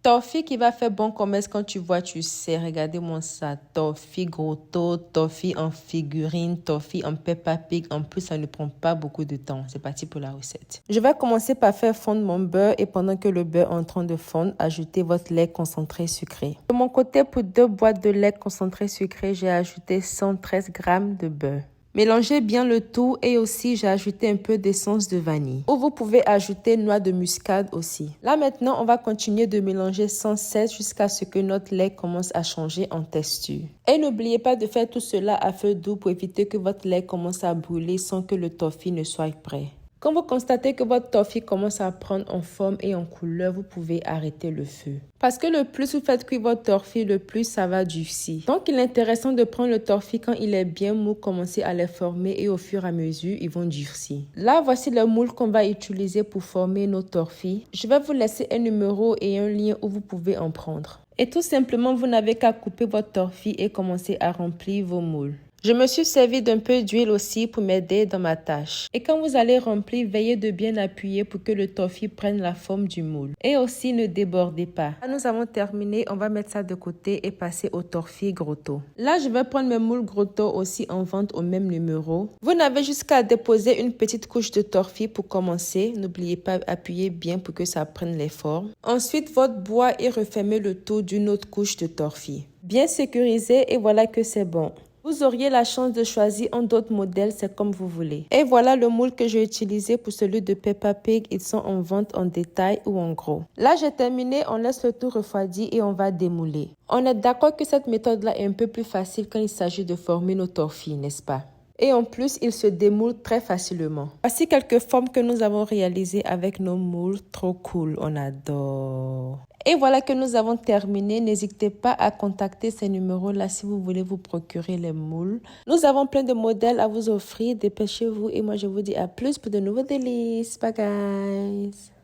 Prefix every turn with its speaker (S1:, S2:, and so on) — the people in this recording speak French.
S1: Toffee qui va faire bon commerce quand tu vois, tu sais. Regardez-moi ça. Toffee Grotto, toffee en figurine, toffee en Peppa Pig. En plus, ça ne prend pas beaucoup de temps. C'est parti pour la recette. Je vais commencer par faire fondre mon beurre et pendant que le beurre est en train de fondre, ajoutez votre lait concentré sucré. De mon côté, pour 2 boîtes de lait concentré sucré, j'ai ajouté 113 g de beurre. Mélangez bien le tout et aussi j'ai ajouté un peu d'essence de vanille. Ou vous pouvez ajouter noix de muscade aussi. Là maintenant, on va continuer de mélanger sans cesse jusqu'à ce que notre lait commence à changer en texture. Et n'oubliez pas de faire tout cela à feu doux pour éviter que votre lait commence à brûler sans que le toffee ne soit prêt. Quand vous constatez que votre toffee commence à prendre en forme et en couleur, vous pouvez arrêter le feu. Parce que le plus vous faites cuire votre toffee, le plus ça va durcir. Donc, il est intéressant de prendre le toffee quand il est bien mou, commencer à les former et au fur et à mesure, ils vont durcir. Là, voici le moule qu'on va utiliser pour former nos torfis. Je vais vous laisser un numéro et un lien où vous pouvez en prendre. Et tout simplement, vous n'avez qu'à couper votre toffee et commencer à remplir vos moules. Je me suis servi d'un peu d'huile aussi pour m'aider dans ma tâche. Et quand vous allez remplir, veillez de bien appuyer pour que le toffee prenne la forme du moule. Et aussi, ne débordez pas. Là, nous avons terminé. On va mettre ça de côté et passer au toffee grotto. Là, je vais prendre mes moules grotto aussi en vente au même numéro. Vous n'avez jusqu'à déposer une petite couche de toffee pour commencer. N'oubliez pas d'appuyer bien pour que ça prenne les formes. Ensuite, votre bois et refermez le tout d'une autre couche de toffee. Bien sécurisé et voilà que c'est bon. Vous auriez la chance de choisir un d'autres modèles, c'est comme vous voulez. Et voilà le moule que j'ai utilisé pour celui de Peppa Pig. Ils sont en vente en détail ou en gros. Là, j'ai terminé. On laisse le tout refroidir et on va démouler. On est d'accord que cette méthode-là est un peu plus facile quand il s'agit de former nos torfis, n'est-ce pas? Et en plus, il se démoule très facilement. Voici quelques formes que nous avons réalisées avec nos moules. Trop cool, on adore. Et voilà que nous avons terminé. N'hésitez pas à contacter ces numéros-là si vous voulez vous procurer les moules. Nous avons plein de modèles à vous offrir. Dépêchez-vous et moi je vous dis à plus pour de nouveaux délices. Bye guys!